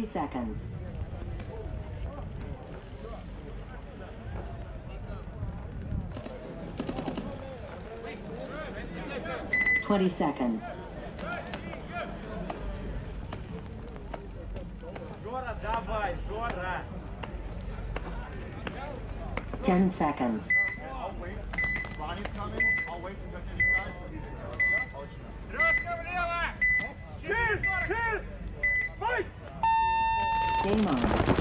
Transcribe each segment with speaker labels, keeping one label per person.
Speaker 1: 30 seconds. 20 seconds.
Speaker 2: Жора, давай, Жора.
Speaker 1: 10 seconds.
Speaker 3: I'll wait. Ronnie's coming. I'll wait to get to you guys so he's in.
Speaker 2: Трошка влево! Chill! Chill! Fight!
Speaker 1: Game on.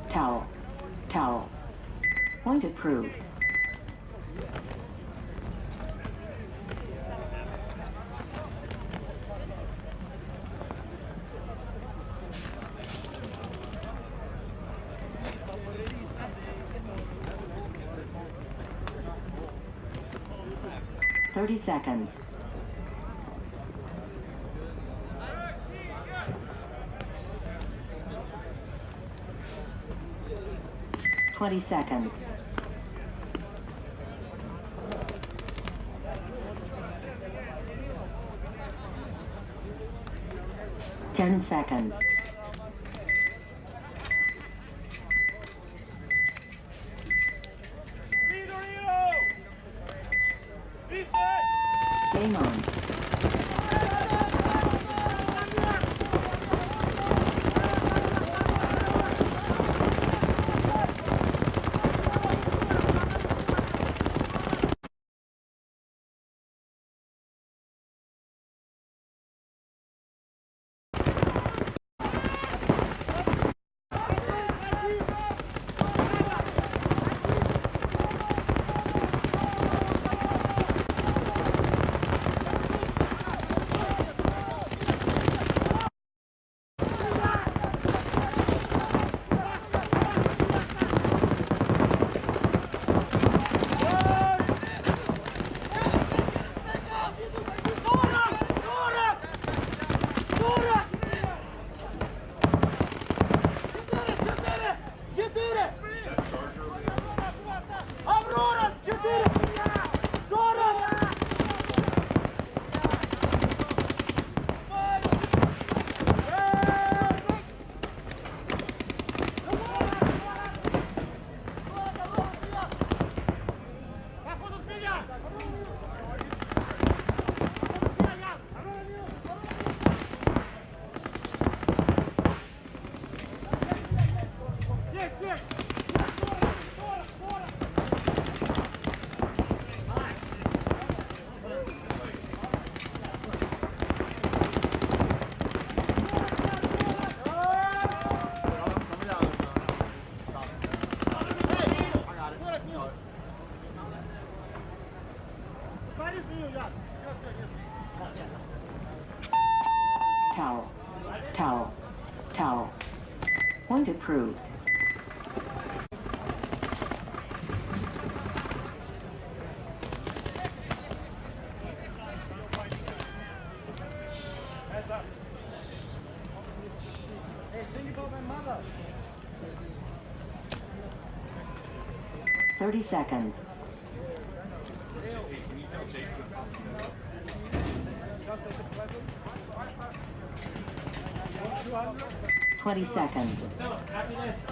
Speaker 1: Towel. Towel. Point approved. Thirty seconds. 20 seconds. 10 seconds. Game on. Towel. Towel. Towel. Point approved.
Speaker 2: Heads up. Hey, think about my mother.
Speaker 1: 30 seconds.
Speaker 4: Can you tell Jason to pop this up?
Speaker 1: 20 seconds.
Speaker 2: Happiness.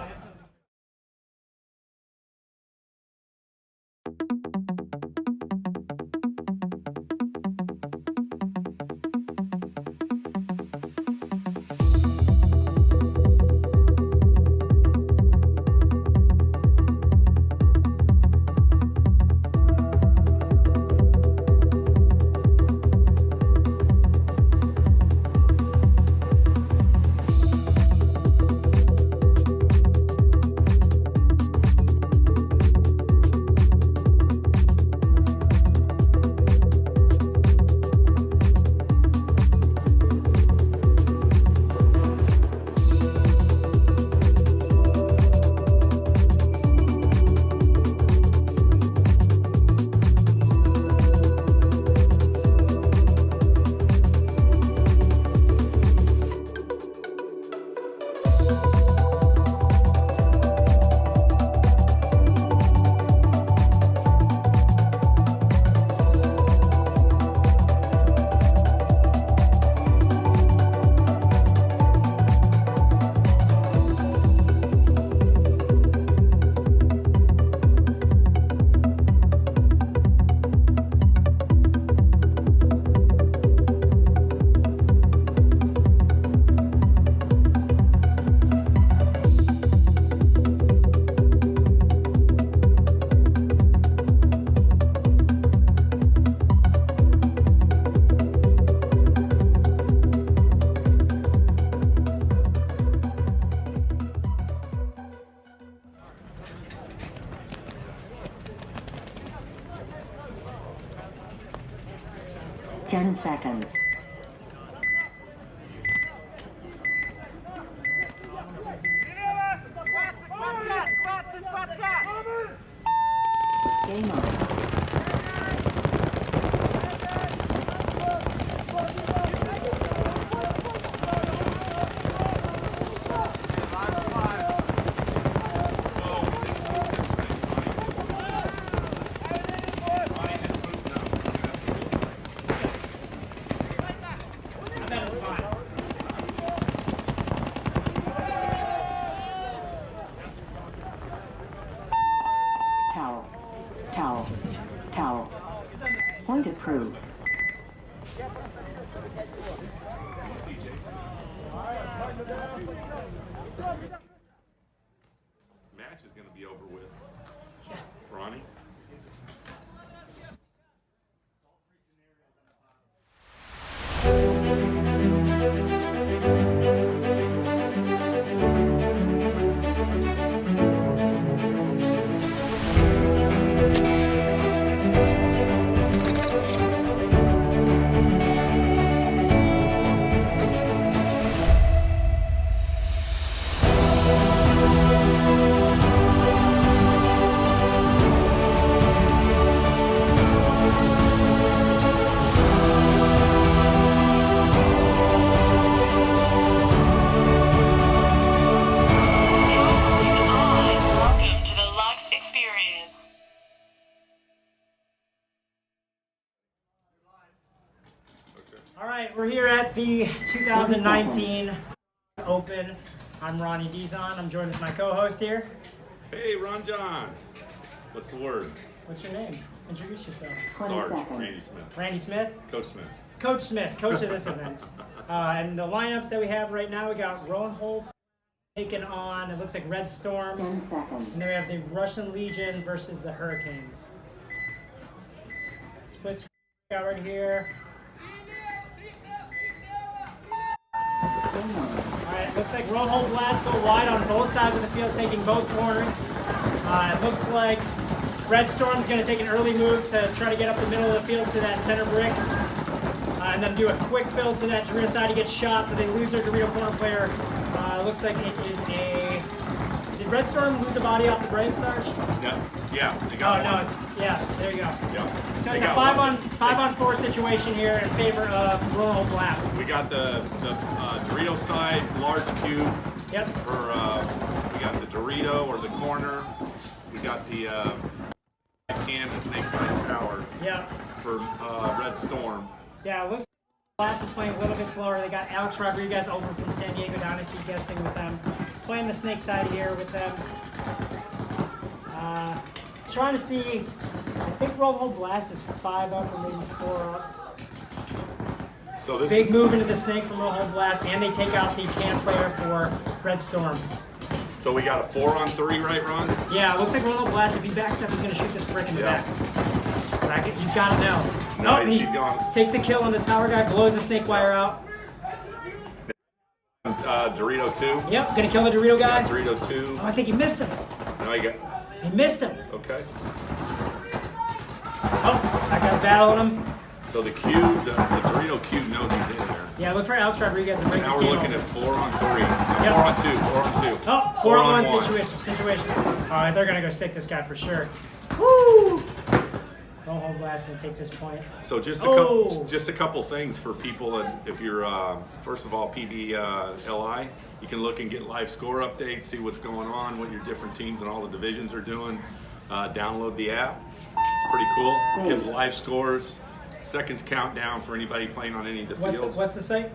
Speaker 1: seconds. Game on. Towel. Towel. Towel. Point approved.
Speaker 4: You see Jason? Match is going to be over with. Ronnie?
Speaker 5: Welcome to the Lux Experience.
Speaker 2: All right, we're here at the 2019 Open. I'm Ronnie Dizon. I'm joined with my co-host here.
Speaker 4: Hey, Ron John. What's the word?
Speaker 2: What's your name? Introduce yourself.
Speaker 1: 20
Speaker 4: Sarge,
Speaker 1: seconds.
Speaker 4: Randy Smith.
Speaker 2: Randy Smith.
Speaker 4: Coach Smith.
Speaker 2: Coach Smith, coach of this event. And the lineups that we have right now, we got Ronholt taking on, it looks like Red Storm.
Speaker 1: 10 seconds.
Speaker 2: And then we have the Russian Legion versus the Hurricanes. Split screen out right here.
Speaker 1: Game on.
Speaker 2: All right, looks like Ronholt Blast go wide on both sides of the field, taking both corners. It looks like Red Storm's going to take an early move to try to get up the middle of the field to that center brick. And then do a quick fill to that Dorito side. He gets shot, so they lose their Dorito corner player. Looks like it is a... Did Red Storm lose a body off the break, Sarge?
Speaker 4: Yeah, they
Speaker 2: Oh,
Speaker 4: got
Speaker 2: no,
Speaker 4: one.
Speaker 2: it's... Yeah, there you go.
Speaker 4: Yeah.
Speaker 2: So
Speaker 4: They
Speaker 2: it's a
Speaker 4: got one.
Speaker 2: 5-on-4 situation here in favor of Ronholt Blast.
Speaker 4: We got the Dorito side, large cube.
Speaker 2: Yep.
Speaker 4: For, we got the Dorito or the corner. We got the can, the snake side power
Speaker 2: Yep.
Speaker 4: for Red Storm.
Speaker 2: Yeah, it looks like Blast is playing a little bit slower. They got Alex Rodriguez over from San Diego Dynasty guesting with them. Playing the snake side here with them. Trying to see, I think Ronholt Blast is 5 up or maybe 4 up.
Speaker 4: So this
Speaker 2: Big
Speaker 4: is
Speaker 2: move into the snake from Ronholt Blast, and they take out the can player for Red Storm.
Speaker 4: so we got a 4-on-3, right, Ron?
Speaker 2: Yeah, it looks like Ronholt Blast, if he backs up, he's going to shoot this brick in the
Speaker 4: Yeah.
Speaker 2: back. He's got it now.
Speaker 4: No,
Speaker 2: Oh,
Speaker 4: he's gone.
Speaker 2: Takes the kill on the tower guy, blows the snake wire out.
Speaker 4: Dorito 2.
Speaker 2: Yep, gonna kill the Dorito guy.
Speaker 4: Got Dorito 2.
Speaker 2: Oh, I think he missed him.
Speaker 4: Now you got.
Speaker 2: He missed him.
Speaker 4: Okay.
Speaker 2: Oh, I got battling him.
Speaker 4: So the cube, the Dorito cube knows he's in there.
Speaker 2: Yeah, look for Alex Rodriguez to break this
Speaker 4: Now
Speaker 2: game
Speaker 4: we're looking
Speaker 2: over.
Speaker 4: at 4-on-3.
Speaker 2: Yep.
Speaker 4: 4-on-2. 4-on-2.
Speaker 2: Oh, 4-on-1
Speaker 4: 4-on-1.
Speaker 2: situation. All right, they're gonna go stick this guy for sure. Woo! Ronholt Blast gonna take this point.
Speaker 4: So just
Speaker 2: Oh.
Speaker 4: a couple things for people. And if you're first of all PBLI, you can look and get live score updates, see what's going on, what your different teams and all the divisions are doing. Download the app. It's pretty cool. Gives live scores, seconds countdown for anybody playing on any of the fields.
Speaker 2: What's the site?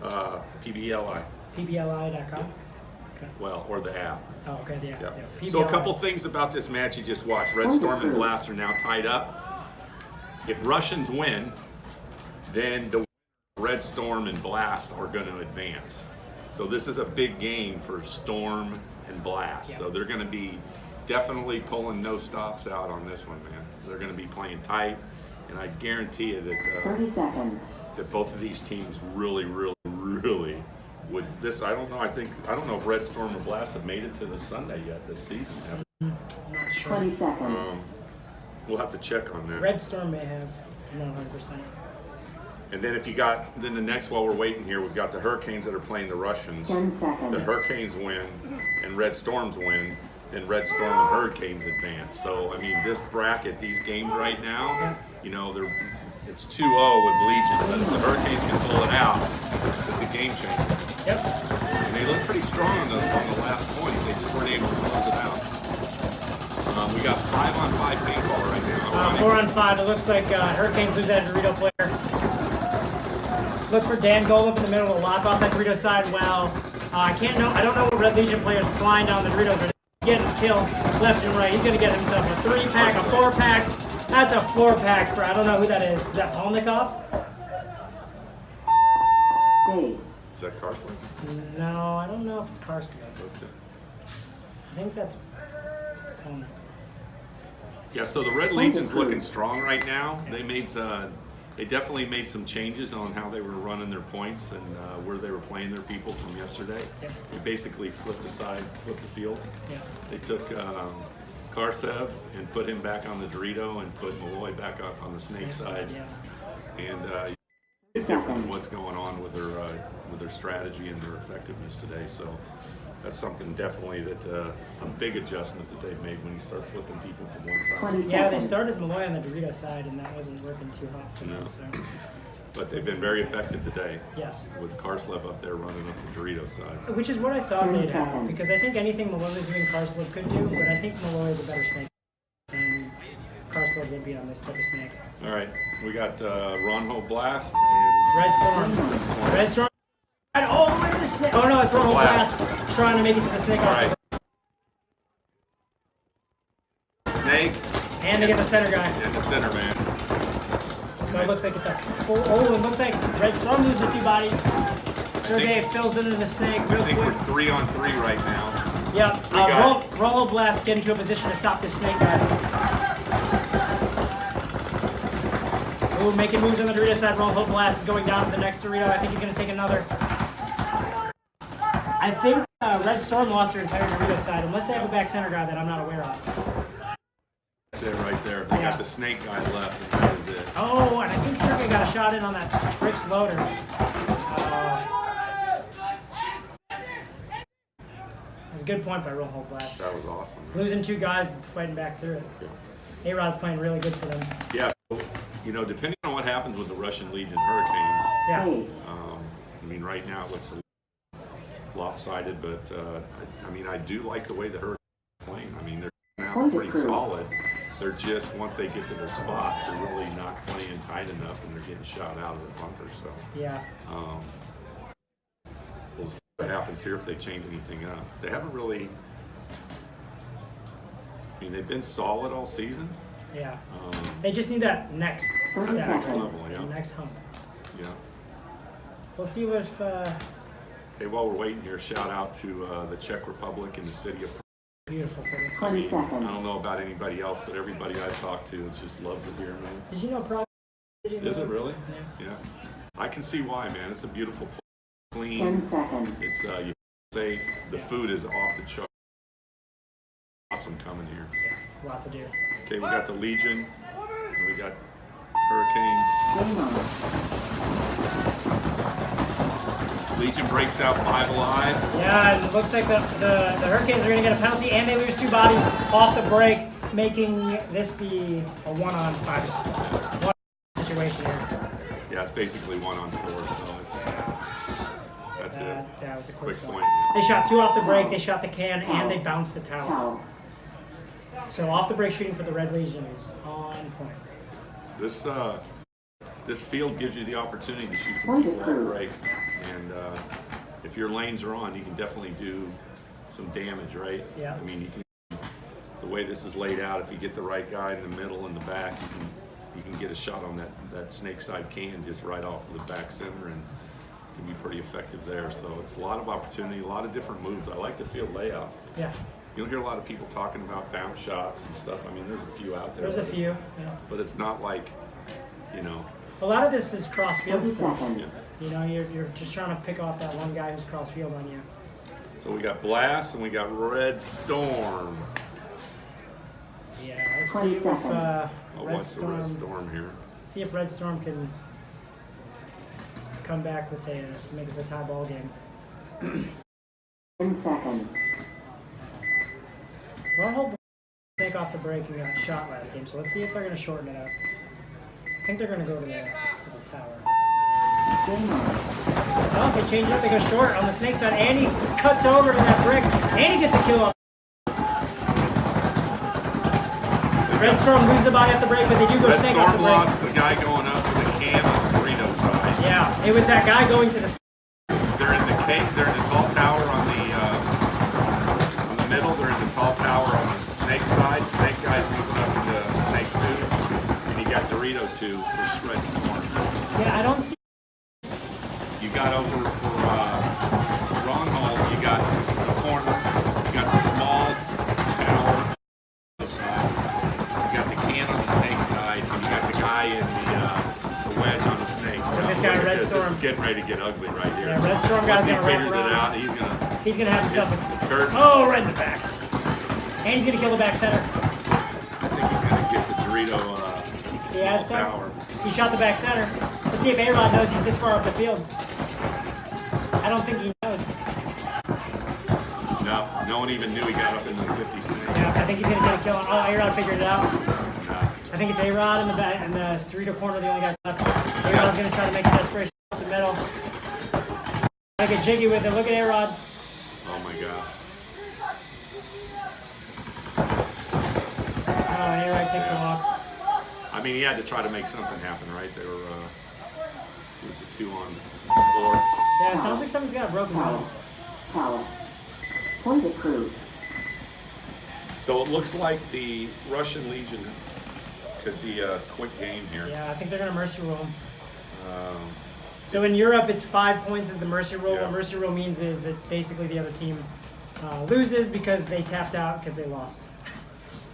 Speaker 4: PBLI.
Speaker 2: PBLI.com. Okay.
Speaker 4: Well, or the app.
Speaker 2: Oh, okay, the app
Speaker 4: Yeah.
Speaker 2: too.
Speaker 4: So a
Speaker 2: PBLI.
Speaker 4: couple things about this match you just watched. Red Storm and Blast are now tied up. If Russians win, then the Red Storm and Blast are going to advance. So this is a big game for Storm and Blast.
Speaker 2: Yeah.
Speaker 4: So they're going to be definitely pulling no stops out on this one, man. They're going to be playing tight, and I guarantee you that
Speaker 1: 30 seconds.
Speaker 4: that both of these teams really would. This I don't know. I don't know if Red Storm or Blast have made it to the Sunday yet this season.
Speaker 2: I'm not sure.
Speaker 1: 20 seconds.
Speaker 4: We'll have to check on that.
Speaker 2: Red Storm may have. I'm not 100%.
Speaker 4: And then then the next, while we're waiting here, we've got the Hurricanes that are playing the Russians.
Speaker 1: 10 seconds.
Speaker 4: The Hurricanes win and Red Storms win, then Red Storm and Hurricanes advance. So, I mean, this bracket, these games right now, you know, it's 2-0 with Legion, but if the Hurricanes can pull it out, it's a game changer.
Speaker 2: Yep.
Speaker 4: And they look pretty strong on the last point. They just weren't able to close it out. We got 5-on-5 paintball right now.
Speaker 2: 4-on-5. It looks like Hurricanes lose that Dorito player. Look for Dan Golub in the middle to lock off that Dorito side. Well, I don't know what Red Legion players flying down the Doritos are getting kills left and right. He's going to get himself a 3-pack, a 4-pack. That's a 4-pack for, I don't know who that is. Is that Polnikov?
Speaker 1: Base.
Speaker 4: Is that Carson?
Speaker 2: No, I don't know if it's Carson.
Speaker 4: Okay.
Speaker 2: I think that's Polnikov.
Speaker 4: Yeah, so the Red Legion's looking strong right now. They definitely made some changes on how they were running their points and where they were playing their people from yesterday.
Speaker 2: Yep.
Speaker 4: They basically flipped the field.
Speaker 2: Yeah.
Speaker 4: They took Karsev and put him back on the Dorito and put Malloy back up on the Snake side.
Speaker 2: Yeah.
Speaker 4: And it's different what's going on with their strategy and their effectiveness today. So that's something definitely that a big adjustment that they've made when you start flipping people from one side.
Speaker 1: 20
Speaker 2: Yeah, they
Speaker 1: seconds.
Speaker 2: started Malloy on the Dorito side, and that wasn't working too hot for them.
Speaker 4: No.
Speaker 2: So,
Speaker 4: But they've been very effective today.
Speaker 2: yes.
Speaker 4: With Karslev up there running up the Dorito side.
Speaker 2: Which is what I thought they'd have,
Speaker 1: 10
Speaker 2: because I think anything Malloy was doing, Karslev could do, but I think Malloy is a better snake, and Karslev would be on this type of snake.
Speaker 4: All right, we got Ronholt Blast and
Speaker 2: Red Storm. Red Storm. And all the way to the snake. Oh no, it's Ronholt Blast trying to make it to the snake.
Speaker 4: all right. Snake
Speaker 2: And they get the center guy.
Speaker 4: and the center man.
Speaker 2: So it looks like it's a full. Oh, it looks like Red Storm loses a few bodies. Sergey fills into the snake
Speaker 4: I
Speaker 2: real
Speaker 4: think
Speaker 2: quick.
Speaker 4: we're 3-on-3 right now.
Speaker 2: Yep.
Speaker 4: We got-
Speaker 2: Ronholt Blast get into a position to stop this snake guy. Ooh, making moves on the Dorito side. Ronholt Blast is going down to the next Dorito. I think he's going to take another. I think Red Storm lost their entire Dorito side, unless they have a back center guy that I'm not aware of.
Speaker 4: That's it right there. They
Speaker 2: Yeah.
Speaker 4: got the snake guy left, and that is it.
Speaker 2: Oh, and I think Sergey got a shot in on that Brick's loader. That's a good point by Ronholt Blast.
Speaker 4: That was awesome.
Speaker 2: Losing 2 guys, fighting back through it.
Speaker 4: Yeah.
Speaker 2: A-Rod's playing really good for them.
Speaker 4: Yeah, so, you know, depending on what happens with the Russian Legion Hurricane,
Speaker 2: Yeah.
Speaker 1: Base.
Speaker 4: I mean, right now it looks a little lopsided, but I mean, I do like the way the Hurricanes are playing. I mean, they're now pretty solid. They're just, once they get to their spots, they're really not playing tight enough, and they're getting shot out of the bunker. So
Speaker 2: Yeah.
Speaker 4: we'll see what happens here if they change anything up. They haven't really. I mean, they've been solid all season.
Speaker 2: Yeah. They just need that next step.
Speaker 1: Next
Speaker 4: level, yeah.
Speaker 2: The next hump.
Speaker 4: Yeah.
Speaker 2: We'll see what if.
Speaker 4: Hey, while we're waiting here, shout out to the Czech Republic and the city of Prague.
Speaker 2: Beautiful city.
Speaker 1: 20
Speaker 4: I
Speaker 1: seconds.
Speaker 4: don't know about anybody else, but everybody I've talked to just loves it here, man.
Speaker 2: Did you know Prague?
Speaker 4: Is it really?
Speaker 2: Yeah.
Speaker 4: Yeah. I can see why, man. It's a beautiful place. Clean.
Speaker 1: 10 seconds.
Speaker 4: It's you safe. The food is off the chart. Awesome coming here.
Speaker 2: A lot to do.
Speaker 4: Okay, we got the Legion, and we got Hurricanes.
Speaker 1: Game on.
Speaker 4: Legion breaks out 5 alive.
Speaker 2: Yeah, and it looks like the Hurricanes are going to get a penalty, and they lose 2 bodies off the break, making this be a 1-on-5 situation here.
Speaker 4: Yeah, it's basically 1-on-4, so that's it.
Speaker 2: That was a quick
Speaker 4: Quick
Speaker 2: one.
Speaker 4: point.
Speaker 2: They shot 2 off the break, they shot the can, and they bounced the tower.
Speaker 1: Towel.
Speaker 2: So off the break shooting for the Red Legion is on point.
Speaker 4: This field gives you the opportunity to shoot some
Speaker 1: Point
Speaker 4: people
Speaker 1: it
Speaker 4: off the
Speaker 1: through.
Speaker 4: break, and if your lanes are on, you can definitely do some damage, right?
Speaker 2: Yeah.
Speaker 4: I mean, you can. The way this is laid out, if you get the right guy in the middle and the back, you can get a shot on that snake side can just right off of the back center, and can be pretty effective there. So it's a lot of opportunity, a lot of different moves. I like the field layout.
Speaker 2: Yeah,
Speaker 4: You don't hear a lot of people talking about bounce shots and stuff. I mean, there's a few out there.
Speaker 2: there's a
Speaker 4: but
Speaker 2: few. Yeah.
Speaker 4: But it's not like, you know.
Speaker 2: A lot of this is cross field
Speaker 1: 30
Speaker 2: stuff.
Speaker 1: seconds.
Speaker 4: Yeah.
Speaker 2: You know, you're just trying to pick off that one guy who's cross field on you.
Speaker 4: So we got Blast and we got Red Storm.
Speaker 2: Yeah, let's
Speaker 1: 20
Speaker 2: see if
Speaker 1: seconds.
Speaker 4: I'll
Speaker 2: Red
Speaker 4: watch the
Speaker 2: Storm.
Speaker 4: Red Storm here.
Speaker 2: See if Red Storm can come back with to make this a tie ball game.
Speaker 1: 10 seconds.
Speaker 2: Ronholt take off the break and got shot last game, so let's see if they're going to shorten it up. I think they're going to go to the tower.
Speaker 1: Game on.
Speaker 2: Oh, they change it up. They go short on the snake side. Andy cuts over to that brick. Andy gets a kill off. Red Storm loses the body off the break, but they do go
Speaker 4: Red
Speaker 2: snake off the
Speaker 4: Storm
Speaker 2: break.
Speaker 4: lost the guy going up to the can on the burrito side.
Speaker 2: Yeah, it was that guy going to the.
Speaker 4: They're in the cave. They're in the tall tower on the middle. They're in the tall tower on the snake side. Snake guy's moving up into snake 2, and you got Dorito 2 for Red Storm.
Speaker 2: Yeah, I don't see.
Speaker 4: You got over for Ronholt. You got the corner. You got the small tower. You got the can on the snake side, and you got the guy in the wedge on the snake.
Speaker 2: Look at this guy, Red Storm.
Speaker 4: This is getting ready to get ugly right here.
Speaker 2: Yeah, Red Storm guy's
Speaker 4: Once
Speaker 2: gonna
Speaker 4: he
Speaker 2: wrap
Speaker 4: figures
Speaker 2: around.
Speaker 4: it out,
Speaker 2: He's gonna have himself a
Speaker 4: curtain.
Speaker 2: oh, right in the back. And he's gonna kill the back center.
Speaker 4: I think he's gonna get the Dorito
Speaker 2: He has
Speaker 4: small
Speaker 2: to.
Speaker 4: tower.
Speaker 2: He shot the back center. Let's see if A-Rod knows he's this far up the field. I don't think he knows.
Speaker 4: No, no one even knew he got up in the 50 snake.
Speaker 2: Yeah, I think he's gonna get a kill on. Oh, A-Rod figured it out.
Speaker 4: No.
Speaker 2: I think it's A-Rod in the back, and the Dorito corner, the only guys left. A-Rod's gonna try to make a desperation up the middle. Gotta get jiggy with it. Look at A-Rod.
Speaker 4: Oh my God.
Speaker 2: Oh, and A-Rod takes a walk.
Speaker 4: I mean, he had to try to make something happen, right? They were, it was a 2 on 4.
Speaker 2: Yeah, it sounds like someone's got a broken
Speaker 1: Tower.
Speaker 2: bone.
Speaker 1: Tower. Point approved.
Speaker 4: So it looks like the Russian Legion could be a quick game here.
Speaker 2: Yeah, I think they're gonna mercy roll him. So in Europe, it's 5 points is the mercy roll.
Speaker 4: Yeah.
Speaker 2: What mercy roll means is that basically the other team loses because they tapped out because they lost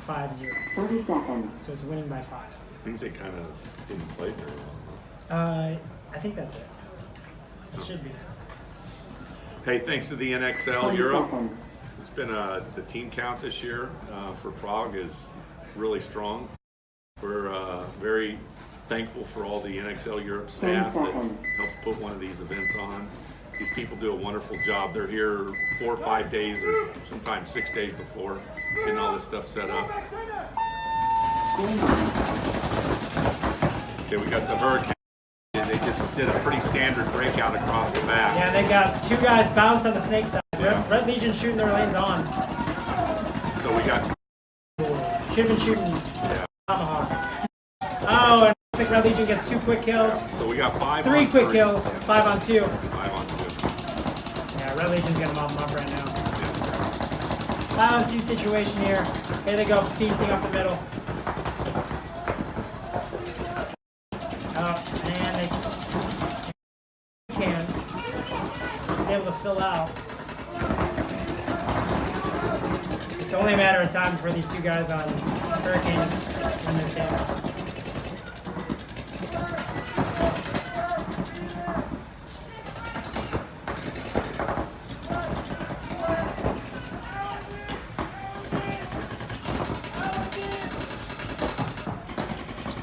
Speaker 2: 5-0.
Speaker 1: 30 seconds.
Speaker 2: So it's winning by 5.
Speaker 4: Means they kind of didn't play very well.
Speaker 2: I think that's it. It should be.
Speaker 4: Hey, thanks to the NXL
Speaker 1: 20
Speaker 4: Europe,
Speaker 1: seconds.
Speaker 4: it's been the team count this year for Prague is really strong. We're very thankful for all the NXL Europe staff that helps put one of these events on. These people do a wonderful job. They're here 4 or 5 days or sometimes 6 days before getting all this stuff set up.
Speaker 1: Game on.
Speaker 4: Okay, we got the Hurricane. They just did a pretty standard breakout across the back.
Speaker 2: Yeah, they got 2 guys bounced on the snake side.
Speaker 4: Yeah.
Speaker 2: Red Legion shooting their lanes on.
Speaker 4: So we got,
Speaker 2: Should have been shooting
Speaker 4: yeah.
Speaker 2: Tomahawk. Oh, and it looks like Red Legion gets 2 quick kills.
Speaker 4: So we got 5
Speaker 2: 3
Speaker 4: on
Speaker 2: quick
Speaker 4: 3.
Speaker 2: kills, 5 on 2.
Speaker 4: 5 on 2.
Speaker 2: Yeah, Red Legion's gonna mop them up right now.
Speaker 4: Yeah.
Speaker 2: 5 on 2 situation here. Here they go, feasting up the middle. Oh, and they can. He's able to fill out. It's only a matter of time before these 2 guys on Hurricanes win this game.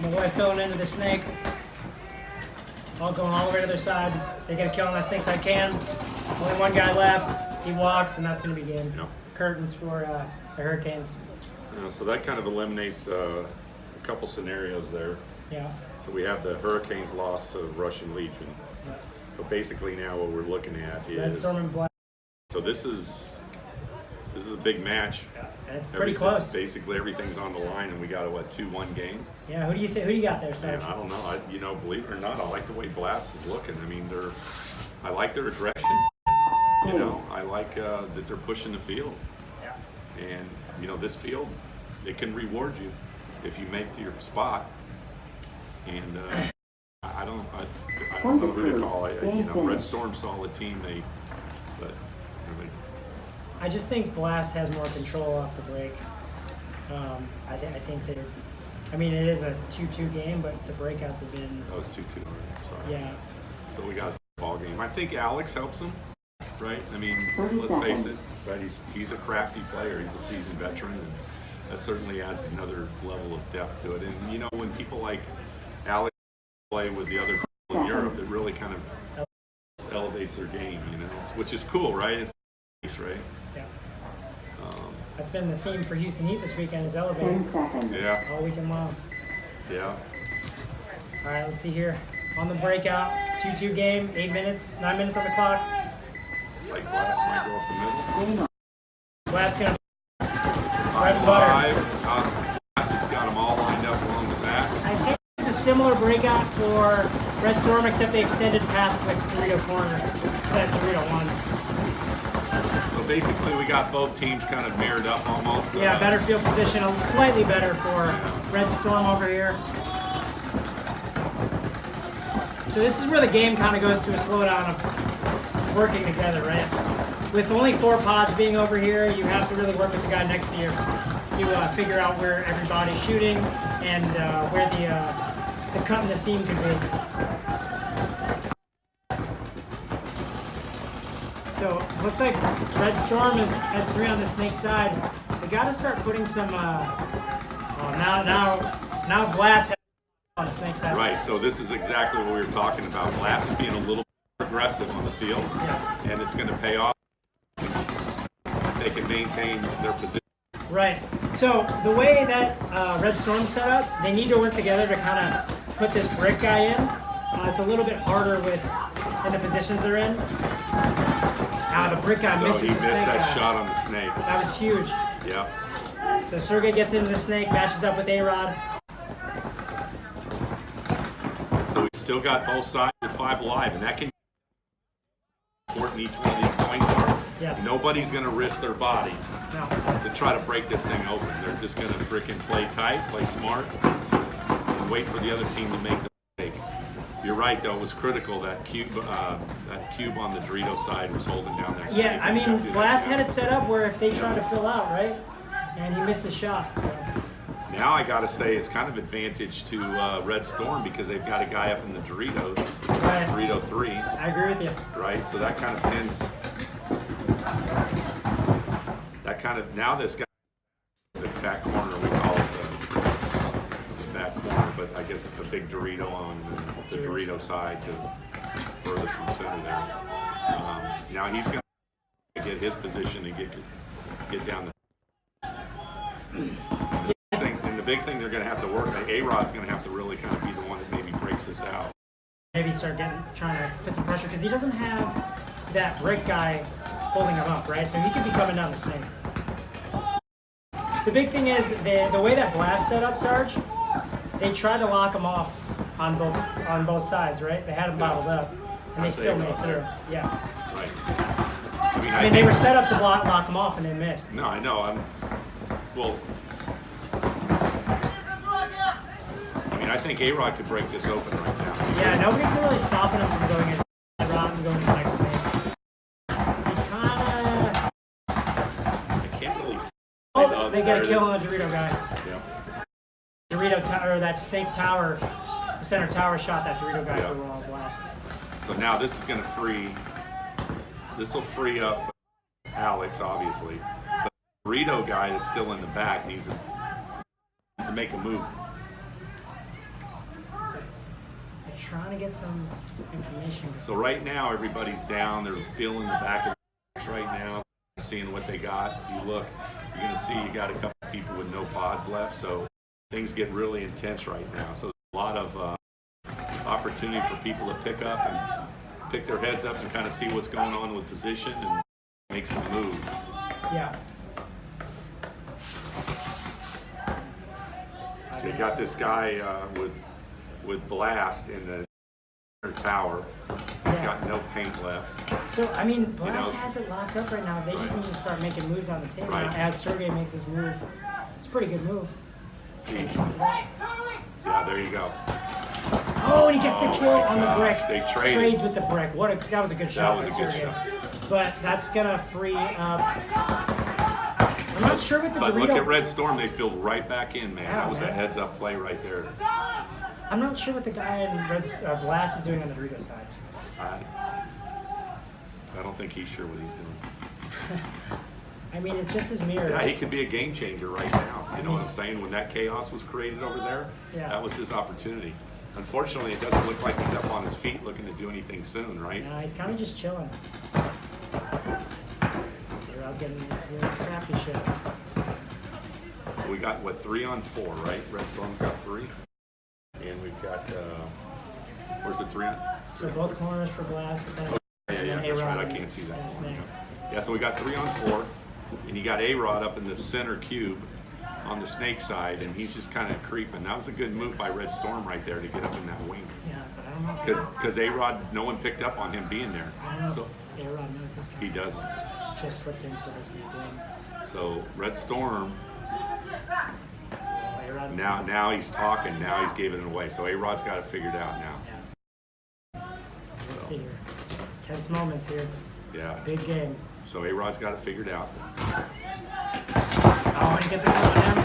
Speaker 2: My boy filling into the snake. All going all the way to their side. They get a kill on that snake side can. Only 1 guy left. He walks, and that's going to be game.
Speaker 4: Yep.
Speaker 2: Curtains for the Hurricanes.
Speaker 4: So that kind of eliminates a couple scenarios there.
Speaker 2: Yeah.
Speaker 4: So we have the Hurricanes lost to Russian Legion.
Speaker 2: Yeah.
Speaker 4: So basically now what we're looking at
Speaker 2: Red
Speaker 4: is,
Speaker 2: Storm and Black.
Speaker 4: so this is a big match.
Speaker 2: Yeah. And it's pretty
Speaker 4: Everything-
Speaker 2: close.
Speaker 4: Basically everything's on the line, and we got a 2-1 game.
Speaker 2: Yeah. Who do you got there, Sarge?
Speaker 4: I don't know. Believe it or not, I like the way Blast is looking. I mean, I like their aggression. You know, I like that they're pushing the field.
Speaker 2: Yeah.
Speaker 4: And this field, it can reward you if you make to your spot. And I don't know who to call. Red Storm solid team.
Speaker 2: I just think Blast has more control off the break. I think they're. I mean, it is a 2-2 game, but the breakouts have been.
Speaker 4: That was 2-2. Right? Sorry.
Speaker 2: Yeah.
Speaker 4: So we got a ball game. I think Alex helps him, right? I mean,
Speaker 1: 30
Speaker 4: let's face
Speaker 1: seconds.
Speaker 4: it, right? He's a crafty player. He's a seasoned veteran, and that certainly adds another level of depth to it. And when people like Alex play with the other in Europe. It really kind of elevates their game, you know, which is cool, right? It's right.
Speaker 2: Yeah. That's been the theme for Houston Heat this weekend is elevating.
Speaker 1: 10 seconds.
Speaker 4: Yeah.
Speaker 2: All weekend long.
Speaker 4: Yeah.
Speaker 2: All right, let's see here. On the breakout, 2-2 game, 8 minutes, 9 minutes on the clock.
Speaker 4: It's like Glass might go up the middle.
Speaker 1: Game on.
Speaker 2: Glass gonna
Speaker 4: 5 alive. Glass has got them all lined up along the back.
Speaker 2: I think it's a similar breakout for Red Storm, except they extended past the Dorito corner. That Dorito one.
Speaker 4: So basically, we got both teams kind of mirrored up almost.
Speaker 2: Yeah, better field position, slightly better for Red Storm over here. So this is where the game kind of goes to a slowdown of working together, right? With only 4 pods being over here, you have to really work with the guy next to you to figure out where everybody's shooting and where the cut in the seam can be. So looks like Red Storm has 3 on the snake side. We got to start putting some. Now Glass has on the snake side.
Speaker 4: Right. So this is exactly what we were talking about. Glass is being a little aggressive on the field,
Speaker 2: Yes.
Speaker 4: and it's going to pay off. They can maintain their position.
Speaker 2: Right. So the way that Red Storm's set up, they need to work together to kind of put this brick guy in. It's a little bit harder in the positions they're in. The brick guy
Speaker 4: So
Speaker 2: misses
Speaker 4: he
Speaker 2: the
Speaker 4: missed
Speaker 2: snake
Speaker 4: that
Speaker 2: guy.
Speaker 4: shot on the snake.
Speaker 2: That was huge.
Speaker 4: Yeah.
Speaker 2: So Sergey gets into the snake, matches up with A-Rod.
Speaker 4: So we still got both sides with 5 alive, and that can be important. Each one of these points are.
Speaker 2: Yes.
Speaker 4: Nobody's going to risk their body
Speaker 2: No.
Speaker 4: to try to break this thing open. They're just going to freaking play tight, play smart, and wait for the other team to make the mistake. You're right, though. It was critical that cube on the Dorito side was holding down that.
Speaker 2: Yeah, I mean,
Speaker 4: snake.
Speaker 2: Glass had it set up where if they try to fill out, right? And he missed the shot, so.
Speaker 4: Now I got to say it's kind of advantage to Red Storm because they've got a guy up in the Doritos,
Speaker 2: Right.
Speaker 4: Dorito 3,
Speaker 2: I agree with you.
Speaker 4: right? So that kind of pins. That kind of now this guy, the back corner, we call it the back corner, but I guess it's the big Dorito on the Dorito side to further from center there. Now he's going to get his position and get down the. And the big thing they're going to have to work on, A-Rod's going to have to really kind of be the one that maybe breaks this out.
Speaker 2: Maybe start trying to put some pressure because he doesn't have that brick guy holding him up, right? So he could be coming down the snake. The big thing is the way that Blast set up, Sarge, they tried to lock him off on both sides, right? They had him bottled up, and they still made it through. Yeah.
Speaker 4: Right.
Speaker 2: I mean, they were set up to lock him off, and they missed.
Speaker 4: No, I know. I think A-Rod could break this open right now.
Speaker 2: Yeah, nobody's really stopping him from going in the route and going to the next thing. He's kind of.
Speaker 4: I can't really.
Speaker 2: Oh, they get a kill on the Dorito guy.
Speaker 4: Yeah.
Speaker 2: Dorito tower, that snake tower, the center tower shot that Dorito guy for a Ronholt blast.
Speaker 4: So now this is going to this will free up Alex, obviously. But the Dorito guy is still in the back, needs to make a move.
Speaker 2: They're trying to get some information.
Speaker 4: So right now, everybody's down. They're feeling the back of the box right now, seeing what they got. If you look, you're going to see you got a couple people with no pods left. So things get really intense right now. So there's a lot of opportunity for people to pick up and pick their heads up and kind of see what's going on with position and make some moves.
Speaker 2: Yeah.
Speaker 4: So you got this guy with Blast in the tower. He's got no paint left.
Speaker 2: So, I mean, Blast has it locked up right now. They just need to start making moves on the table.
Speaker 4: Right.
Speaker 2: Now, as Sergey makes this move, it's a pretty good move.
Speaker 4: See? Yeah, there you go.
Speaker 2: Oh, and he gets the kill on the brick.
Speaker 4: They traded.
Speaker 2: Trades with the brick. That was a good shot
Speaker 4: That was
Speaker 2: by
Speaker 4: a good
Speaker 2: Sergey.
Speaker 4: shot.
Speaker 2: But that's gonna free up. I'm not sure what the
Speaker 4: But
Speaker 2: Dorito.
Speaker 4: look at Red Storm. They filled right back in, man.
Speaker 2: Yeah,
Speaker 4: That was
Speaker 2: man.
Speaker 4: a heads-up play right there.
Speaker 2: I'm not sure what the guy in Blast is doing on the Dorito side.
Speaker 4: I don't think he's sure what he's doing.
Speaker 2: I mean, it's just his mirror.
Speaker 4: Yeah, he could be a game changer right now. You know what I'm saying? When that chaos was created over there,
Speaker 2: Yeah.
Speaker 4: that was his opportunity. Unfortunately, it doesn't look like he's up on his feet looking to do anything soon, right?
Speaker 2: No, he's kind of just chilling. A-Rod's doing his crafty shit.
Speaker 4: So we got, what, 3 on 4, right? Red Storm got 3. And we've got, where's the 3 on?
Speaker 2: So both corners for Blast, the center.
Speaker 4: Yeah, that's right. I can't see that. Yeah, so we got 3 on 4. And you got A-Rod up in the center cube on the snake side, and he's just kind of creeping. That was a good move by Red Storm right there to get up in that wing.
Speaker 2: Yeah, but I don't know if
Speaker 4: Because A-Rod, no one picked up on him being there.
Speaker 2: I don't know
Speaker 4: So
Speaker 2: if A-Rod knows this guy.
Speaker 4: he doesn't.
Speaker 2: Just slipped into the snake wing.
Speaker 4: So Red Storm,
Speaker 2: Well, A-Rod.
Speaker 4: now he's talking. Now he's giving it away. So A-Rod's got it figured out now.
Speaker 2: Yeah. Let's see here. Tense moments here.
Speaker 4: Yeah.
Speaker 2: Big game.
Speaker 4: So A-Rod's got it figured out.
Speaker 2: Oh, he gets it on him.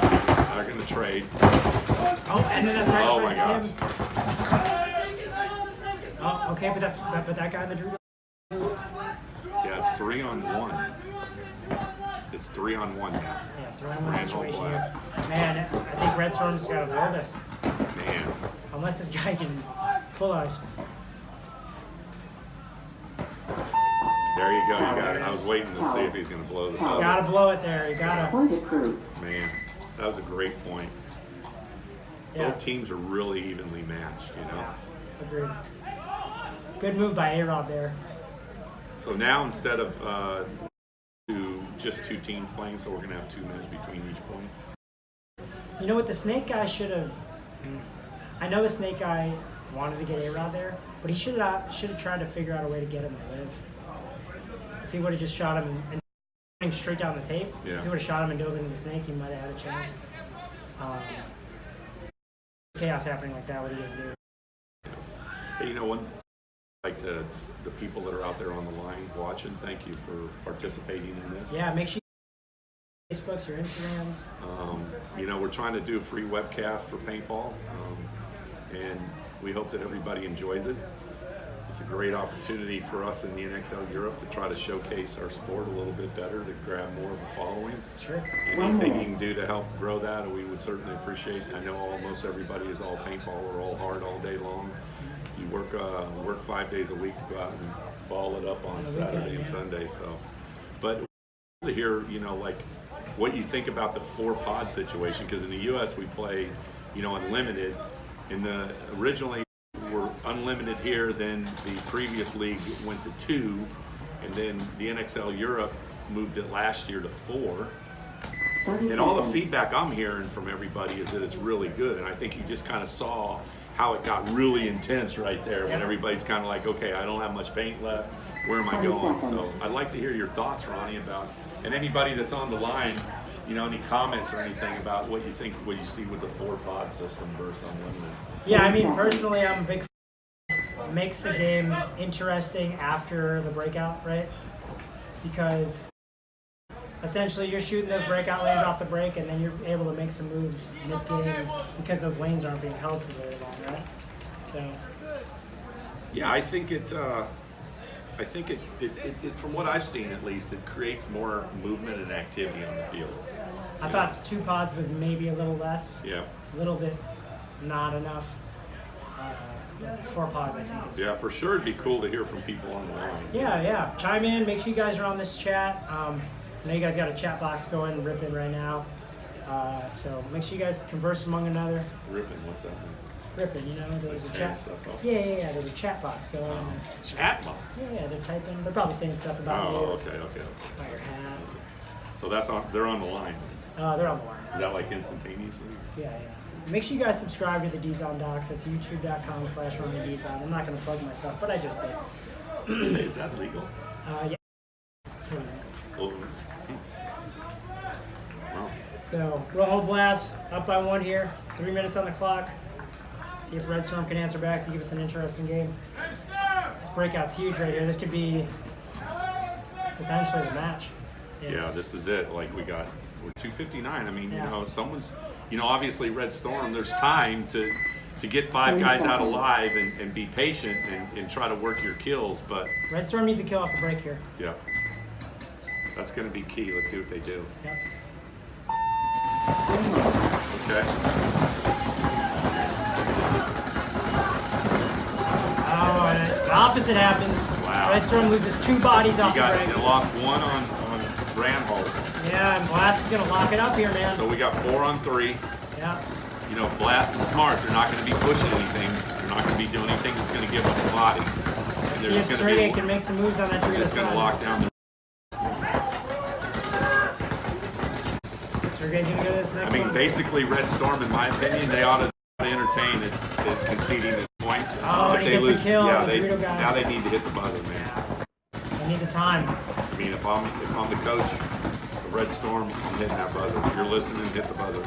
Speaker 4: They're going to trade.
Speaker 2: Oh, and then that's right.
Speaker 4: Oh my gosh.
Speaker 2: Him. Oh, okay, but that guy in the Drew.
Speaker 4: Yeah, it's 3 on 1. It's 3 on 1 now.
Speaker 2: Yeah, 3 on 1
Speaker 4: Ronholt
Speaker 2: situation
Speaker 4: Blast.
Speaker 2: here. Man, I think Red Storm's got to blow this.
Speaker 4: Man.
Speaker 2: Unless this guy can pull a.
Speaker 4: There you go. You got it. I was waiting to see if he's going to blow the
Speaker 2: You
Speaker 4: buzzer.
Speaker 2: gotta blow it there. You gotta.
Speaker 1: Point approved.
Speaker 4: Man, that was a great point.
Speaker 2: Yeah.
Speaker 4: Both teams are really evenly matched, you know.
Speaker 2: Yeah, agreed. Good move by A-Rod there.
Speaker 4: So now instead of just 2 teams playing, so we're going to have 2 minutes between each point.
Speaker 2: You know what? The snake guy should have. I know the snake guy wanted to get A-Rod there, but he should have tried to figure out a way to get him to live. If he would have just shot him and straight down the tape,
Speaker 4: Yeah.
Speaker 2: if he would have shot him and dove into the snake, he might have had a chance. Chaos happening like that, what are you gonna do?
Speaker 4: Hey, you know what? Like the people that are out there on the line watching, thank you for participating in this.
Speaker 2: Yeah, make sure you Facebooks, your Instagrams.
Speaker 4: You know, we're trying to do a free webcast for Paintball, and we hope that everybody enjoys it. It's a great opportunity for us in the NXL Europe to try to showcase our sport a little bit better, to grab more of a following.
Speaker 2: Sure.
Speaker 4: Anything you can do to help grow that, we would certainly appreciate. I know almost everybody is all paintball or all hard all day long. You work 5 days a week to go out and ball it up on Saturday and Sunday. So, but to hear, you know, like what you think about the 4-pod situation, because in the U.S. we play, you know, unlimited. In the originally were unlimited here, then the previous league went to 2, and then the NXL Europe moved it last year to 4. And all the feedback I'm hearing from everybody is that it's really good, and I think you just kind of saw how it got really intense right there when everybody's kind of like, okay, I don't have much paint left, where am I going? So I'd like to hear your thoughts, Ronnie, about, and anybody that's on the line, you know, any comments or anything about what you think, what you see with the 4-pod system versus unlimited.
Speaker 2: Yeah, I mean, personally, I'm a big fan. Makes the game interesting after the breakout, right? Because essentially you're shooting those breakout lanes off the break, and then you're able to make some moves mid-game because those lanes aren't being held for very long, right? So.
Speaker 4: Yeah, I think it from what I've seen at least, it creates more movement and activity on the field.
Speaker 2: I thought 2 pods was maybe a little less.
Speaker 4: Yeah.
Speaker 2: A little bit not enough. 4 pods, I think.
Speaker 4: Yeah, for sure it'd be cool to hear from people on the line.
Speaker 2: Yeah. Chime in. Make sure you guys are on this chat. I know you guys got a chat box going, ripping right now. So make sure you guys converse among another.
Speaker 4: Ripping, what's that mean?
Speaker 2: Ripping, you know, there's a chat.
Speaker 4: Stuff up.
Speaker 2: Yeah. There's a chat box going.
Speaker 4: Chat box?
Speaker 2: Yeah, they're typing. They're probably saying stuff about you.
Speaker 4: Oh, okay.
Speaker 2: About your hat.
Speaker 4: So they're on the line.
Speaker 2: They're on the line.
Speaker 4: Is that like instantaneously?
Speaker 2: Yeah. Make sure you guys subscribe to the D-Zone Docs. That's youtube.com/RonnieDzone. I'm not going to plug myself, but I just did.
Speaker 4: Is that legal?
Speaker 2: Yeah.
Speaker 4: Oh. Wow.
Speaker 2: So, Ronholt Blast up by 1 here. 3 minutes on the clock. See if Red Storm can answer back to give us an interesting game. This breakout's huge right here. This could be potentially the match.
Speaker 4: Yeah, this is it. Like we're 259. I mean, you know, someone's, you know, obviously Red Storm, there's time to get 5 guys out alive and be patient and try to work your kills, but
Speaker 2: Red Storm needs a kill off the break here.
Speaker 4: Yeah. That's going to be key. Let's see what they do.
Speaker 2: Yep.
Speaker 4: Okay.
Speaker 2: opposite happens.
Speaker 4: Wow.
Speaker 2: Red Storm loses 2 bodies off the break.
Speaker 4: They lost 1 on Ronholt.
Speaker 2: Yeah, and Blast is going to lock it up here, man.
Speaker 4: So we got 4 on 3.
Speaker 2: Yeah.
Speaker 4: You know, Blast is smart. They're not going to be pushing anything. They're not going to be doing anything that's going to give up a body.
Speaker 2: Let's see if Sergey can make some moves on that.
Speaker 4: They're just going to lock down the.
Speaker 2: Sergey's going to go to this next one.
Speaker 4: Basically, Red Storm, in my opinion, they ought to entertain it conceding this point.
Speaker 2: Oh, and he gets the kill.
Speaker 4: Yeah,
Speaker 2: on the Dorito guy.
Speaker 4: now they need to hit the buzzer, man.
Speaker 2: They need the time.
Speaker 4: I mean, if I'm the coach of Red Storm, I'm hitting that buzzer. If you're listening, hit the buzzer.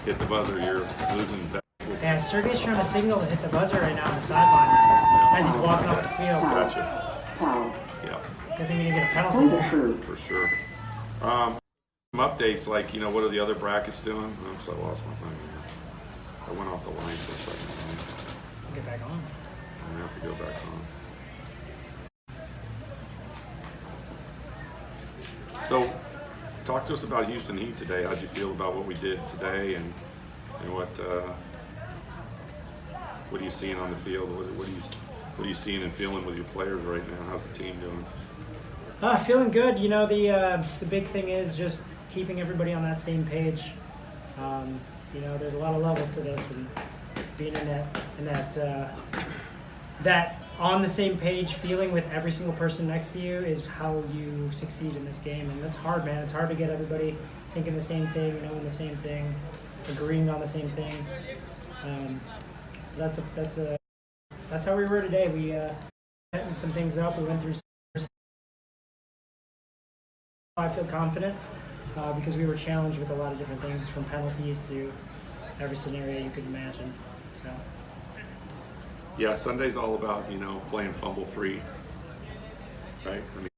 Speaker 4: Hit the buzzer. You're losing.
Speaker 2: Yeah, Sergey's trying to signal to hit the buzzer right now on the sidelines as he's walking off the field.
Speaker 4: Gotcha.
Speaker 1: Foul.
Speaker 4: Yeah.
Speaker 2: Good thing we didn't get a penalty
Speaker 1: Point
Speaker 2: there.
Speaker 1: approved.
Speaker 4: For sure. Some updates, like, you know, what are the other brackets doing? Oops, I lost my thing. I went off the line for a second.
Speaker 2: Get back on.
Speaker 4: I'm gonna have to go back on. So, talk to us about Houston Heat today. How'd you feel about what we did today, and what are you seeing on the field? What are you seeing and feeling with your players right now? How's the team doing?
Speaker 2: Feeling good. You know, the big thing is just keeping everybody on that same page. You know, there's a lot of levels to this, and being in that on the same page feeling with every single person next to you is how you succeed in this game, and that's hard, man. It's hard to get everybody thinking the same thing, knowing the same thing, agreeing on the same things. So that's how we were today. We setting some things up. We went through. I feel confident because we were challenged with a lot of different things, from penalties to every scenario you could imagine. So.
Speaker 4: Yeah, Sunday's all about, you know, playing fumble free, right? I mean,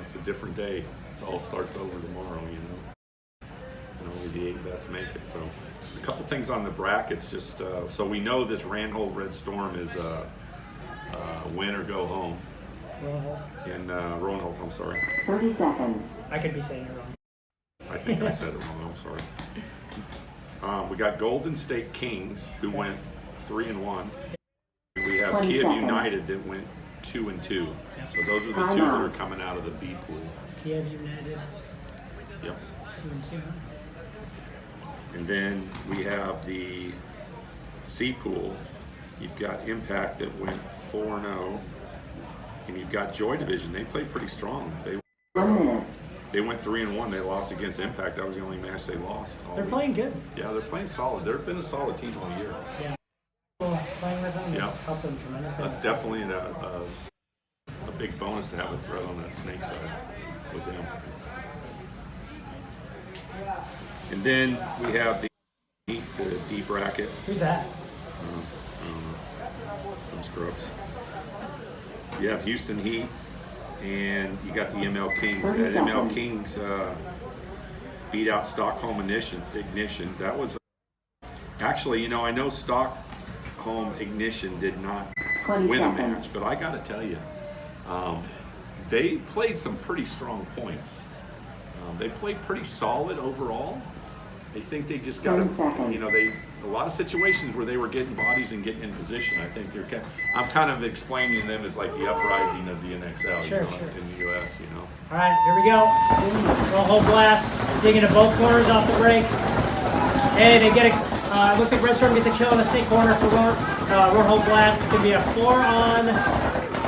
Speaker 4: it's a different day. It all starts over tomorrow, you know. And only the 8 best make it. So, a couple things on the brackets. Just so we know, this Ronholt Red Storm is win or go home.
Speaker 2: Ronholt.
Speaker 4: In Ronholt, I'm sorry.
Speaker 1: 30 seconds.
Speaker 2: I could be saying it wrong.
Speaker 4: I think I said it wrong. I'm sorry. We got Golden State Kings, who went 3-1. We have
Speaker 1: 20
Speaker 4: Kiev
Speaker 1: seconds.
Speaker 4: United that went 2-2. So those are the two that are coming out of the B pool.
Speaker 2: Kiev United.
Speaker 4: Yep.
Speaker 2: 2-2. Huh?
Speaker 4: And then we have the C pool. You've got Impact that went 4-0, and you've got Joy Division. They played pretty strong.
Speaker 1: 1 minute.
Speaker 4: They went 3-1. They lost against Impact. That was the only match they lost.
Speaker 2: They're playing good.
Speaker 4: Yeah, they're playing solid. They've been a solid team all year.
Speaker 2: Yeah. Well, playing with them has
Speaker 4: Yeah.
Speaker 2: helped them tremendously.
Speaker 4: That's definitely a big bonus to have a threat on that snake side with him. And then we have the D bracket.
Speaker 2: Who's that?
Speaker 4: I don't know. Some scrubs. You have Houston Heat, and you got the ML Kings. That ML Kings beat out Stockholm Ignition. That was actually, you know, I know Stockholm Ignition did not
Speaker 1: 20
Speaker 4: win a
Speaker 1: seconds.
Speaker 4: match, but I got to tell you, they played some pretty strong points. They played pretty solid overall. I think they just got
Speaker 1: 10 seconds.
Speaker 4: you know, a lot of situations where they were getting bodies and getting in position. I think I'm kind of explaining them as like the uprising of the NXL,
Speaker 2: Sure,
Speaker 4: you know,
Speaker 2: sure.
Speaker 4: in the U.S. You know.
Speaker 2: All right, here we go. Ronholt Blast, digging to both corners off the break. Hey, they get a, looks like Red Storm gets a kill in the snake corner for Ronholt Blast. It's going to be a 4-on.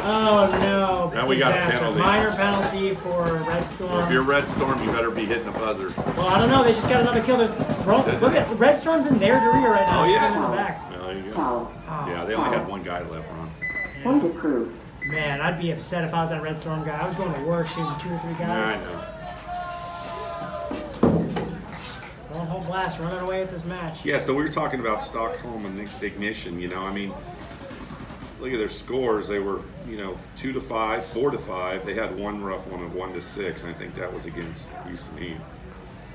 Speaker 2: Oh, no.
Speaker 4: Now we got a
Speaker 2: Disaster.
Speaker 4: penalty.
Speaker 2: Minor penalty for Red Storm.
Speaker 4: So if you're Red Storm, you better be hitting the buzzer.
Speaker 2: Well, I don't know. They just got another kill. Look at Red Storm's in their area right now.
Speaker 4: Oh,
Speaker 2: She's
Speaker 4: yeah.
Speaker 2: in the back.
Speaker 4: Well, there you go.
Speaker 1: Foul.
Speaker 2: Oh,
Speaker 4: Yeah, they only had one guy left, Ron.
Speaker 1: Point approved.
Speaker 2: man, I'd be upset if I was that Red Storm guy. I was going to work shooting 2 or 3
Speaker 4: Yeah,
Speaker 2: guys.
Speaker 4: I know.
Speaker 2: Ronholt Blast running away with this match.
Speaker 4: Yeah, so we were talking about Stockholm and Ignition. You know, I mean, look at their scores. They were, 2-5, 4-5. They had one rough one of 1-6. I think that was against Houston Heat.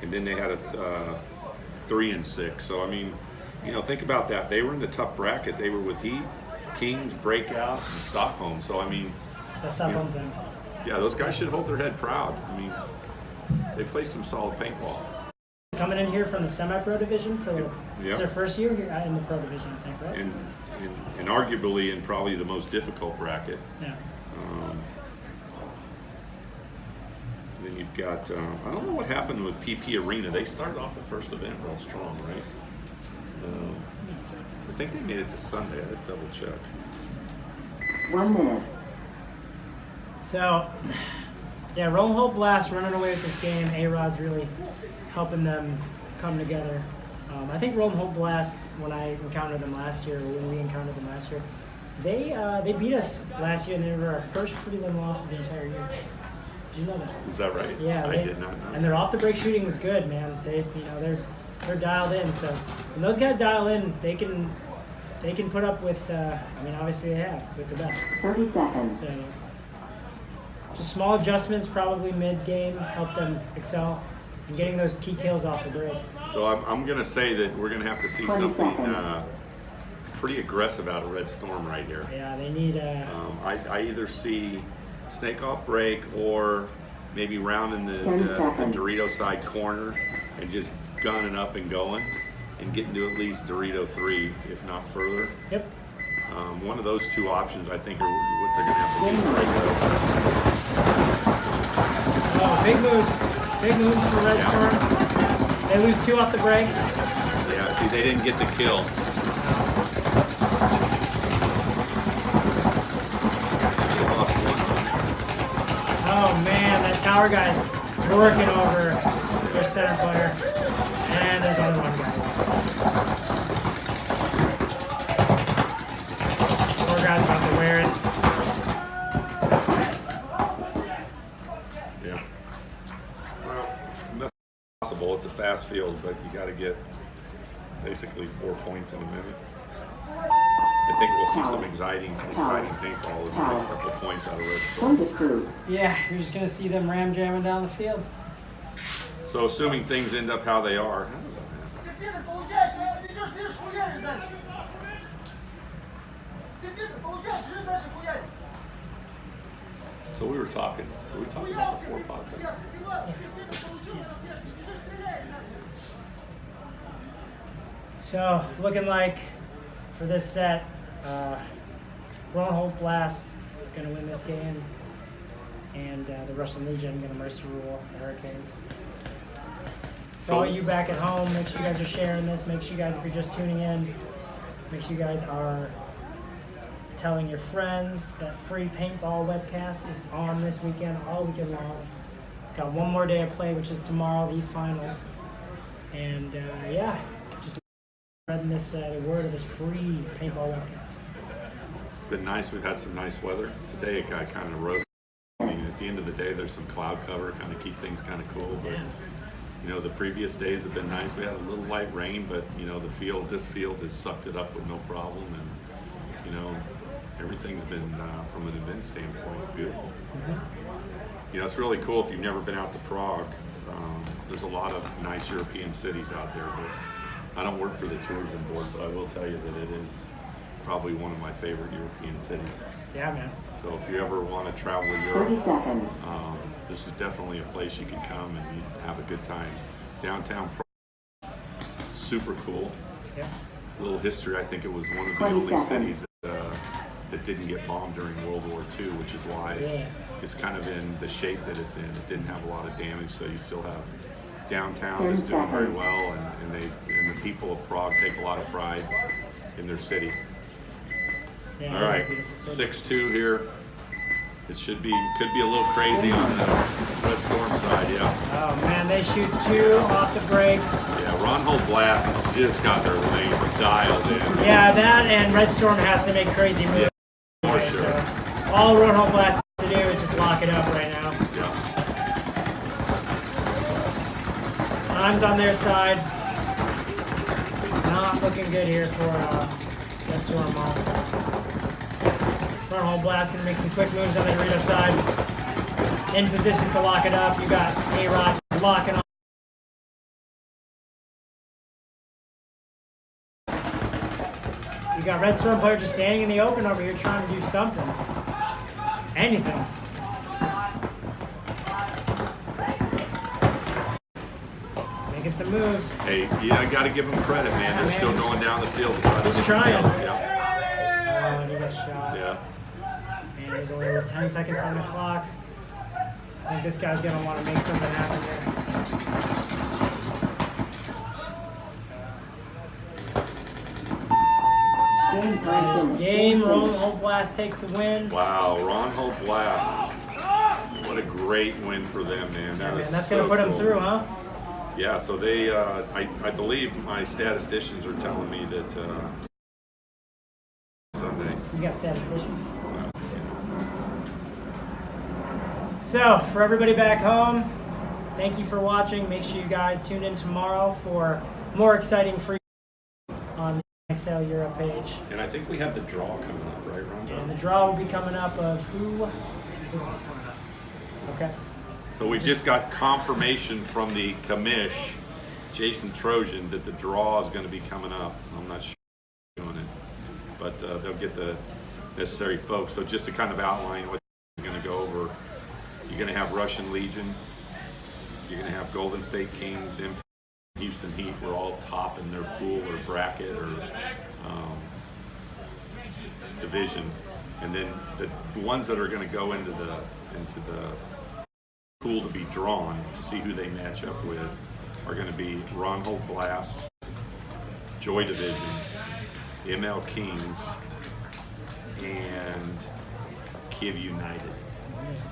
Speaker 4: And then they had a 3-6. So I mean, think about that. They were in the tough bracket. They were with Heat, Kings, Breakout, and Stockholm. So I mean,
Speaker 2: That's Stockholm's then.
Speaker 4: yeah, those guys should hold their head proud. I mean, they play some solid paintball.
Speaker 2: Coming in here from the semi-pro division for
Speaker 4: Yep.
Speaker 2: it's their first year here in the pro division, I think, right?
Speaker 4: And and arguably in probably the most difficult bracket.
Speaker 2: Yeah.
Speaker 4: Then you've got, I don't know what happened with PP Arena. They started off the first event real strong, right? I think they made it to Sunday. I had to double check.
Speaker 1: 1 minute.
Speaker 2: So, yeah, Ronholt Blast running away with this game. A-Rod's really helping them come together. I think Ronholt Blast, when I encountered them last year, or when we encountered them last year, they beat us last year, and they were our first prelim loss of the entire year. Did you know that?
Speaker 4: Is that right?
Speaker 2: Yeah,
Speaker 4: I did not know.
Speaker 2: And their off-the-break shooting was good, man. They're dialed in. So when those guys dial in, they can put up with. Obviously they have with the best.
Speaker 1: 30 seconds.
Speaker 2: So just small adjustments, probably mid-game, help them excel. And getting those key kills off the break.
Speaker 4: So I'm going to say that we're going to have to see
Speaker 1: 20
Speaker 4: something
Speaker 1: seconds.
Speaker 4: pretty aggressive out of Red Storm right here.
Speaker 2: Yeah, they need
Speaker 4: I either see snake off break or maybe rounding the
Speaker 1: 10 seconds.
Speaker 4: Dorito side corner and just gunning up and going and getting to at least Dorito 3, if not further.
Speaker 2: Yep.
Speaker 4: One of those two options, I think, are what they're going to have to do right now.
Speaker 2: Oh, big moves. Big moves for Red Storm. They lose 2 off the break.
Speaker 4: Yeah, see, they didn't get the kill. They lost 1.
Speaker 2: Oh man, that tower guy's working over their center player. And there's only 1 guy. Poor guy's about to wear it.
Speaker 4: Yeah. Well, nothing possible. It's a fast field, but you got to get basically 4 points in a minute. I think we'll see some exciting paintball in the next couple of points out of Red Storm.
Speaker 1: Point approved.
Speaker 2: Yeah, you're just gonna see them ram jamming down the field.
Speaker 4: So assuming things end up how they are, how does that happen? So we were talking. Did we talk about the 4-pot thing?
Speaker 2: So looking like for this set, Ronholt Blast gonna win this game, and the Russian Legion gonna mercy rule the Hurricanes. So all you back at home, make sure you guys are sharing this. Make sure you guys, if you're just tuning in, make sure you guys are telling your friends that free paintball webcast is on this weekend, all weekend long. Got 1 more day of play, which is tomorrow, the finals. And yeah, just spreading this the word of this free paintball webcast.
Speaker 4: It's been nice. We've had some nice weather. Today it got kind of roasted. I mean, at the end of the day, there's some cloud cover, kind of keep things kind of cool. But
Speaker 2: Yeah.
Speaker 4: you know, the previous days have been nice. We had a little light rain, but you know, this field has sucked it up with no problem, and you know, everything's been from an event standpoint, it's beautiful. You know, it's really cool if you've never been out to Prague. There's a lot of nice European cities out there, but I don't work for the tourism board, but I will tell you that it is probably one of my favorite European cities.
Speaker 2: Yeah, man.
Speaker 4: So if you ever want to travel to
Speaker 1: 30
Speaker 4: Europe,
Speaker 1: seconds.
Speaker 4: this is definitely a place you can come and you have a good time. Downtown Prague is super cool.
Speaker 2: Yeah.
Speaker 4: Little history, I think it was one of the
Speaker 1: 20
Speaker 4: only
Speaker 1: seconds.
Speaker 4: cities that didn't get bombed during World War II, which is why
Speaker 2: Yeah.
Speaker 4: it's kind of in the shape that it's in. It didn't have a lot of damage, so you still have downtown
Speaker 1: 10
Speaker 4: that's doing very
Speaker 1: seconds.
Speaker 4: well, and the people of Prague take a lot of pride in their city.
Speaker 2: Yeah,
Speaker 4: All
Speaker 2: it is a
Speaker 4: right,
Speaker 2: beautiful city.
Speaker 4: 6-2 here. It could be a little crazy on the Red Storm side, yeah.
Speaker 2: Oh man, they shoot 2 off the break.
Speaker 4: Yeah, Ronholt Blast just got their lanes dialed in.
Speaker 2: Yeah, that and Red Storm has to make crazy moves.
Speaker 4: Yeah, for
Speaker 2: anyway,
Speaker 4: sure.
Speaker 2: So all Ronholt Blast has to do is just lock it up right now.
Speaker 4: Yeah.
Speaker 2: Time's on their side. Not looking good here for Red Storm Moscow. Ronholt Blast gonna make some quick moves on the Dorito side. In positions to lock it up. You got A-Rod locking on. You got Red Storm player just standing in the open over here trying to do something. Anything. He's making some moves.
Speaker 4: Hey, yeah, I got to give them credit, man. They're
Speaker 2: man.
Speaker 4: still going down the field.
Speaker 2: Just trying.
Speaker 4: Yeah.
Speaker 2: this shot.
Speaker 4: Yeah.
Speaker 2: And there's only 10 seconds on the clock. I think this guy's gonna want to make something happen here.
Speaker 1: Game time finished.
Speaker 2: Game, Ronholt Blast takes the win.
Speaker 4: Wow, Ronholt Blast. What a great win for them, man. That is
Speaker 2: That's
Speaker 4: so
Speaker 2: gonna put them
Speaker 4: cool.
Speaker 2: through, huh?
Speaker 4: Yeah, so they, I believe my statisticians are telling me that Sunday.
Speaker 2: You got statisticians. So, for everybody back home, thank you for watching. Make sure you guys tune in tomorrow for more exciting free on the NXL Europe page.
Speaker 4: And I think we have the draw coming up, right, Ron?
Speaker 2: And the draw will be coming up of who? Okay.
Speaker 4: So we just got confirmation from the commish, Jason Trojan, that the draw is going to be coming up. I'm not sure who's doing it, but they'll get the necessary folks. So just to kind of outline what we're going to go over, you're going to have Russian Legion, you're going to have Golden State Kings, and Houston Heat. We're all top in their pool or bracket or division, and then the ones that are going to go into the pool to be drawn to see who they match up with are going to be Ronholt Blast, Joy Division, ML Kings, and Kiev United.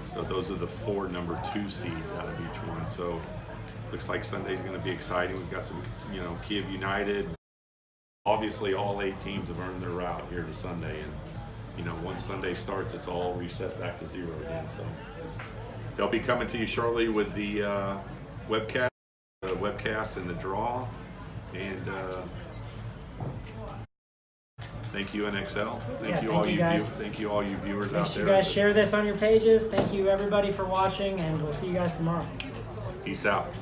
Speaker 4: So those are the 4 number 2 seeds out of each one. So looks like Sunday's going to be exciting. We've got some, Kiev United. Obviously, all 8 teams have earned their route here to Sunday, and once Sunday starts, it's all reset back to 0 again. So they'll be coming to you shortly with the webcast and the draw. And thank you, NXL. Thank you all you viewers out
Speaker 2: Make sure
Speaker 4: there.
Speaker 2: you guys share this on your pages. Thank you everybody for watching, and we'll see you guys tomorrow.
Speaker 4: Peace out.